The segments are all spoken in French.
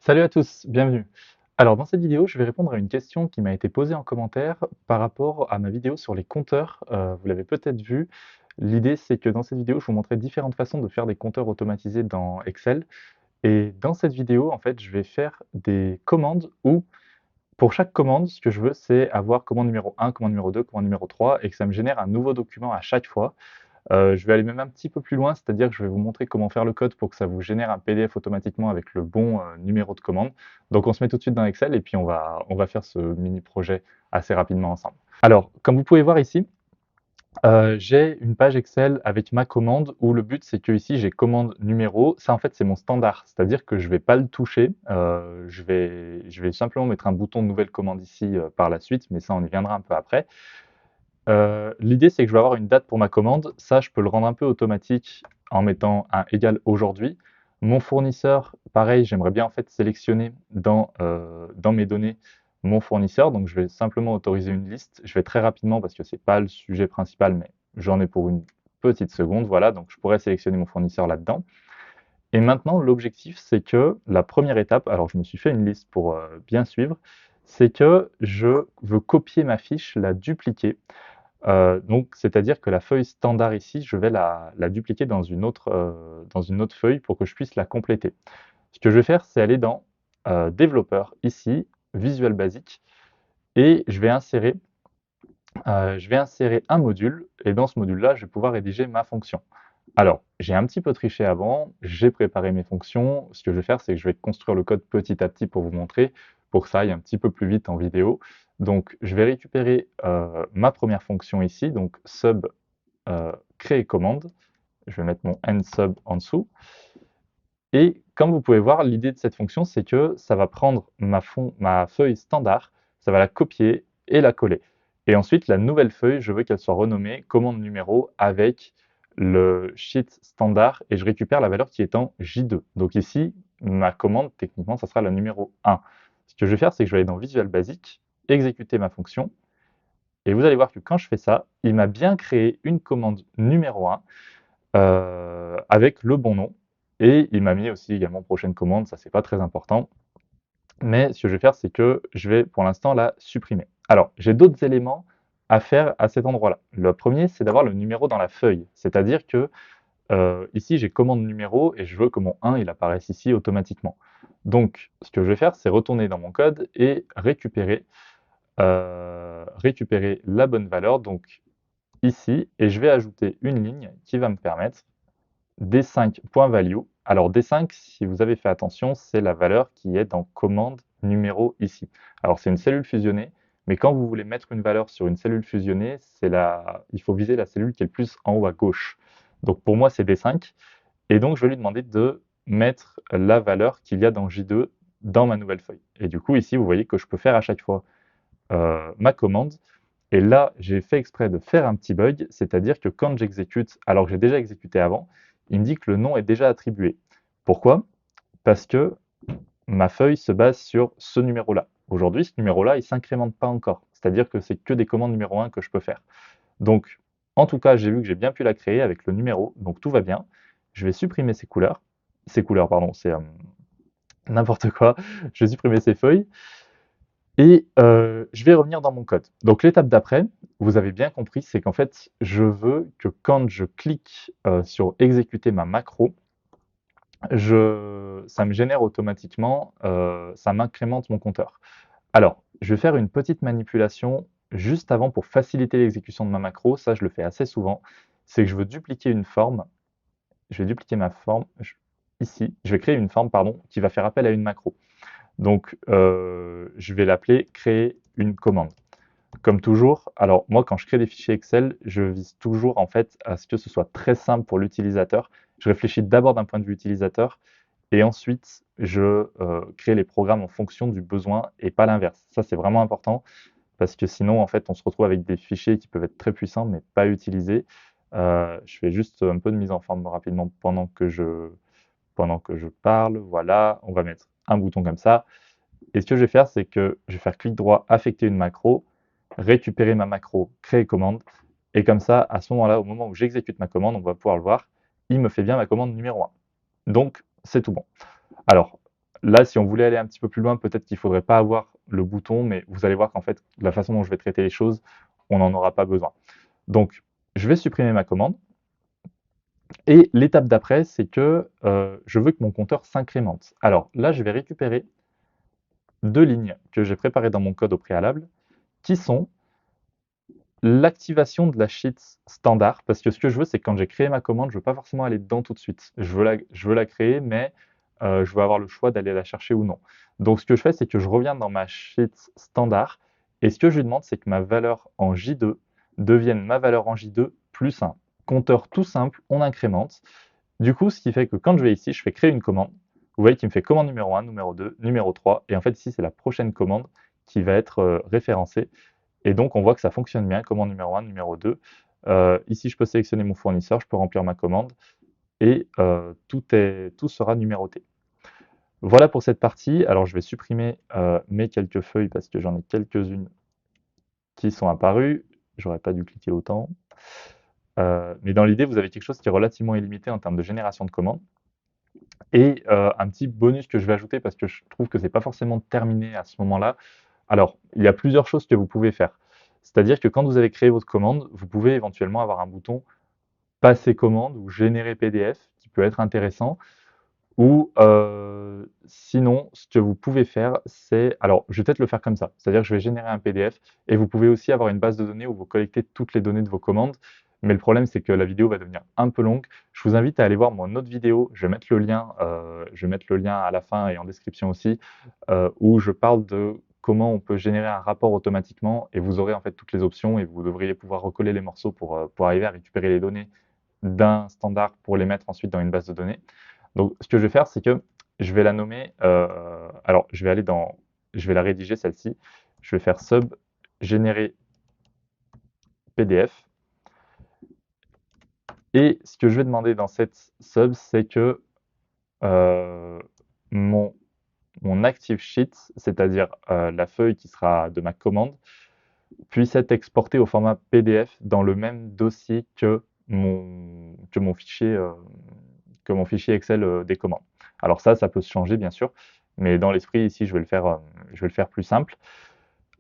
Salut à tous, bienvenue. Alors dans cette vidéo, je vais répondre à une question qui m'a été posée en commentaire par rapport à ma vidéo sur les compteurs. Vous l'avez peut-être vu. L'idée, c'est que dans cette vidéo, je vous montrais différentes façons de faire des compteurs automatisés dans Excel. Et dans cette vidéo, en fait, je vais faire des commandes où, pour chaque commande, ce que je veux, c'est avoir commande numéro 1, commande numéro 2, commande numéro 3, et que ça me génère un nouveau document à chaque fois. Je vais aller même un petit peu plus loin, c'est-à-dire que je vais vous montrer comment faire le code pour que ça vous génère un PDF automatiquement avec le bon, numéro de commande. Donc on se met tout de suite dans Excel et puis on va faire ce mini projet assez rapidement ensemble. Alors, comme vous pouvez voir ici, j'ai une page Excel avec ma commande où le but c'est que ici j'ai commande numéro. Ça en fait c'est mon standard, c'est-à-dire que je vais pas le toucher. Je vais simplement mettre un bouton de nouvelle commande ici, par la suite, mais ça on y viendra un peu après. L'idée, c'est que je vais avoir une date pour ma commande. Ça, je peux le rendre un peu automatique en mettant un égal aujourd'hui. Mon fournisseur, pareil, j'aimerais bien en fait sélectionner dans mes données mon fournisseur. Donc, je vais simplement autoriser une liste. Je vais très rapidement parce que c'est pas le sujet principal, mais j'en ai pour une petite seconde. Voilà, donc je pourrais sélectionner mon fournisseur là-dedans. Et maintenant, l'objectif, c'est que la première étape, alors je me suis fait une liste pour bien suivre, c'est que je veux copier ma fiche, la dupliquer. Donc, c'est-à-dire que la feuille standard ici, je vais la dupliquer dans une autre feuille pour que je puisse la compléter. Ce que je vais faire, c'est aller dans Développeur, ici, Visual Basic, et je vais insérer un module, et dans ce module-là, je vais pouvoir rédiger ma fonction. Alors, j'ai un petit peu triché avant, j'ai préparé mes fonctions. Ce que je vais faire, c'est que je vais construire le code petit à petit pour vous montrer, pour que ça aille un petit peu plus vite en vidéo. Donc, je vais récupérer ma première fonction ici, donc sub créer commande. Je vais mettre mon end sub en dessous. Et comme vous pouvez voir, l'idée de cette fonction, c'est que ça va prendre ma feuille standard, ça va la copier et la coller. Et ensuite, la nouvelle feuille, je veux qu'elle soit renommée commande numéro avec le sheet standard et je récupère la valeur qui est en J2. Donc ici, ma commande, techniquement, ça sera la numéro 1. Ce que je vais faire, c'est que je vais aller dans Visual Basic, exécuter ma fonction, et vous allez voir que quand je fais ça, il m'a bien créé une commande numéro 1 avec le bon nom. Et il m'a mis aussi également prochaine commande, ça c'est pas très important. Mais ce que je vais faire, c'est que je vais pour l'instant la supprimer. Alors, j'ai d'autres éléments à faire à cet endroit-là. Le premier, c'est d'avoir le numéro dans la feuille. C'est-à-dire que ici, j'ai commande numéro et je veux que mon 1 il apparaisse ici automatiquement. Donc, ce que je vais faire, c'est retourner dans mon code et récupérer la bonne valeur, donc ici, et je vais ajouter une ligne qui va me permettre D5.value. Alors D5, si vous avez fait attention, c'est la valeur qui est dans commande numéro ici. Alors c'est une cellule fusionnée, mais quand vous voulez mettre une valeur sur une cellule fusionnée, il faut viser la cellule qui est le plus en haut à gauche. Donc pour moi, c'est D5. Et donc je vais lui demander de mettre la valeur qu'il y a dans J2 dans ma nouvelle feuille. Et du coup, ici, vous voyez que je peux faire à chaque fois ma commande. Et là, j'ai fait exprès de faire un petit bug, c'est-à-dire que quand j'exécute, alors que j'ai déjà exécuté avant, il me dit que le nom est déjà attribué. Pourquoi? Parce que ma feuille se base sur ce numéro-là. Aujourd'hui, ce numéro-là, il ne s'incrémente pas encore. C'est-à-dire que c'est que des commandes numéro 1 que je peux faire. Donc, en tout cas, j'ai vu que j'ai bien pu la créer avec le numéro, donc tout va bien. Je vais supprimer ces couleurs. Ces couleurs, pardon, c'est n'importe quoi. Je vais supprimer ces feuilles. Et je vais revenir dans mon code. Donc l'étape d'après, vous avez bien compris, c'est qu'en fait, je veux que quand je clique sur exécuter ma macro, ça me génère automatiquement, ça m'incrémente mon compteur. Alors, je vais faire une petite manipulation juste avant pour faciliter l'exécution de ma macro. Ça, je le fais assez souvent. C'est que je veux dupliquer une forme. Je vais dupliquer ma forme ici. Je vais créer une forme, pardon, qui va faire appel à une macro. Donc, je vais l'appeler créer une commande. Comme toujours, alors moi quand je crée des fichiers Excel, je vise toujours en fait à ce que ce soit très simple pour l'utilisateur. Je réfléchis d'abord d'un point de vue utilisateur et ensuite je crée les programmes en fonction du besoin et pas l'inverse. Ça c'est vraiment important parce que sinon en fait on se retrouve avec des fichiers qui peuvent être très puissants mais pas utilisés. Je fais juste un peu de mise en forme rapidement pendant que je parle. Voilà, on va mettre un bouton comme ça. Et ce que je vais faire, c'est que je vais faire clic droit, affecter une macro, récupérer ma macro, créer commande. Et comme ça, à ce moment-là, au moment où j'exécute ma commande, on va pouvoir le voir, il me fait bien ma commande numéro 1. Donc, c'est tout bon. Alors, Là, si on voulait aller un petit peu plus loin, peut-être qu'il ne faudrait pas avoir le bouton, mais vous allez voir qu'en fait, la façon dont je vais traiter les choses, on n'en aura pas besoin. Donc, je vais supprimer ma commande. Et l'étape d'après, c'est que je veux que mon compteur s'incrémente. Alors là, je vais récupérer deux lignes que j'ai préparées dans mon code au préalable, qui sont l'activation de la sheet standard, parce que ce que je veux, c'est que quand j'ai créé ma commande, je ne veux pas forcément aller dedans tout de suite. Je veux la créer, mais je veux avoir le choix d'aller la chercher ou non. Donc ce que je fais, c'est que je reviens dans ma sheet standard, et ce que je lui demande, c'est que ma valeur en J2 devienne ma valeur en J2 plus un compteur tout simple, on incrémente. Du coup, ce qui fait que quand je vais ici, je fais créer une commande. Vous voyez qu'il me fait commande numéro 1, numéro 2, numéro 3, et en fait ici, c'est la prochaine commande qui va être référencée. Et donc, on voit que ça fonctionne bien, commande numéro 1, numéro 2. Ici, je peux sélectionner mon fournisseur, je peux remplir ma commande et tout sera numéroté. Voilà pour cette partie. Alors, je vais supprimer mes quelques feuilles parce que j'en ai quelques-unes qui sont apparues. J'aurais pas dû cliquer autant. Mais dans l'idée, vous avez quelque chose qui est relativement illimité en termes de génération de commandes. Et un petit bonus que je vais ajouter parce que je trouve que c'est pas forcément terminé à ce moment-là. Alors, il y a plusieurs choses que vous pouvez faire. C'est-à-dire que quand vous avez créé votre commande, vous pouvez éventuellement avoir un bouton passer commande ou générer PDF qui peut être intéressant. Ou sinon, ce que vous pouvez faire, c'est... Alors, je vais peut-être le faire comme ça. C'est-à-dire que je vais générer un PDF et vous pouvez aussi avoir une base de données où vous collectez toutes les données de vos commandes. Mais le problème, c'est que la vidéo va devenir un peu longue. Je vous invite à aller voir mon autre vidéo. Je vais mettre le lien à la fin et en description aussi, où je parle de comment on peut générer un rapport automatiquement et vous aurez en fait toutes les options et vous devriez pouvoir recoller les morceaux pour arriver à récupérer les données d'un standard pour les mettre ensuite dans une base de données. Donc, ce que je vais faire, c'est que je vais la nommer. Alors, je vais la rédiger celle-ci. Je vais faire sub générer PDF. Et ce que je vais demander dans cette sub, c'est que euh, mon, mon active sheet, c'est-à-dire la feuille qui sera de ma commande, puisse être exportée au format PDF dans le même dossier que mon fichier Excel des commandes. Alors ça peut se changer bien sûr, mais dans l'esprit ici, je vais le faire plus simple.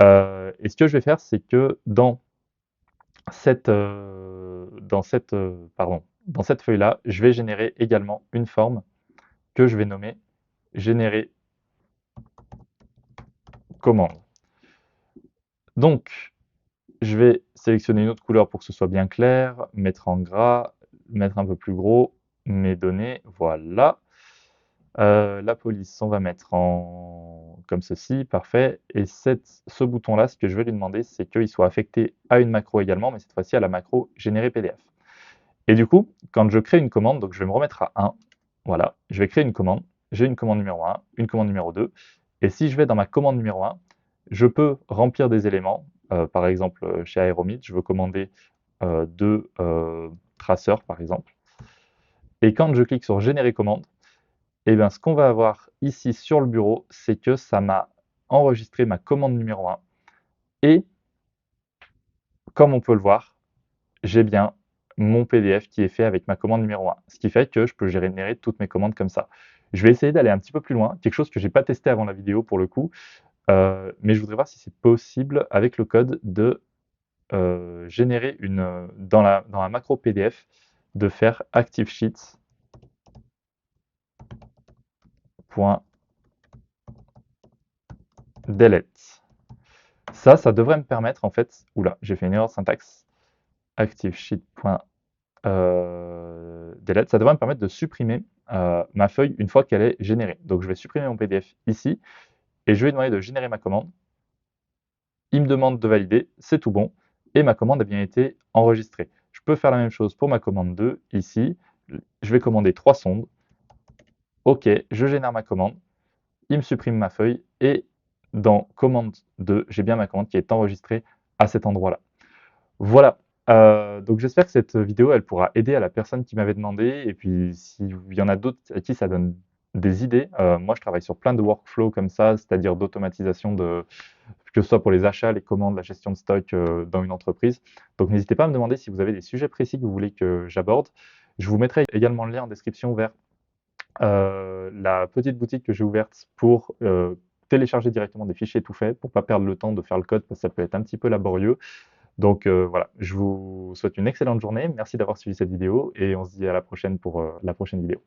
Et ce que je vais faire, c'est que dans cette feuille-là, je vais générer également une forme que je vais nommer générer commande. Donc, je vais sélectionner une autre couleur pour que ce soit bien clair, mettre en gras, mettre un peu plus gros mes données, voilà. La police, on va mettre en comme ceci, parfait. Et ce bouton-là, ce que je vais lui demander, c'est qu'il soit affecté à une macro également, mais cette fois-ci à la macro générer PDF. Et du coup, quand je crée une commande, donc je vais me remettre à 1, voilà, je vais créer une commande, j'ai une commande numéro 1, une commande numéro 2, et si je vais dans ma commande numéro 1, je peux remplir des éléments, par exemple chez Aeromit, je veux commander deux traceurs par exemple, et quand je clique sur générer commande, et bien ce qu'on va avoir ici sur le bureau, c'est que ça m'a enregistré ma commande numéro 1, et comme on peut le voir, j'ai bien mon PDF qui est fait avec ma commande numéro 1. Ce qui fait que je peux générer toutes mes commandes comme ça. Je vais essayer d'aller un petit peu plus loin, quelque chose que je n'ai pas testé avant la vidéo pour le coup, mais je voudrais voir si c'est possible avec le code de générer dans la macro PDF, de faire ActiveSheet.delete. Ça devrait me permettre en fait, oula, j'ai fait une erreur de syntaxe, ActiveSheet.delete, ça devrait me permettre de supprimer ma feuille une fois qu'elle est générée. Donc je vais supprimer mon PDF ici et je vais lui demander de générer ma commande. Il me demande de valider, c'est tout bon, et ma commande a bien été enregistrée. Je peux faire la même chose pour ma commande 2, ici. Je vais commander 3 sondes. OK, je génère ma commande, il me supprime ma feuille, et dans commande 2, j'ai bien ma commande qui est enregistrée à cet endroit-là. Voilà, donc j'espère que cette vidéo, elle pourra aider à la personne qui m'avait demandé, et puis s'il y en a d'autres à qui ça donne des idées, moi je travaille sur plein de workflows comme ça, c'est-à-dire d'automatisation que ce soit pour les achats, les commandes, la gestion de stock dans une entreprise. Donc n'hésitez pas à me demander si vous avez des sujets précis que vous voulez que j'aborde. Je vous mettrai également le lien en description vers la petite boutique que j'ai ouverte pour, télécharger directement des fichiers tout faits, pour pas perdre le temps de faire le code parce que ça peut être un petit peu laborieux. Donc voilà, je vous souhaite une excellente journée. Merci d'avoir suivi cette vidéo et on se dit à la prochaine pour, la prochaine vidéo.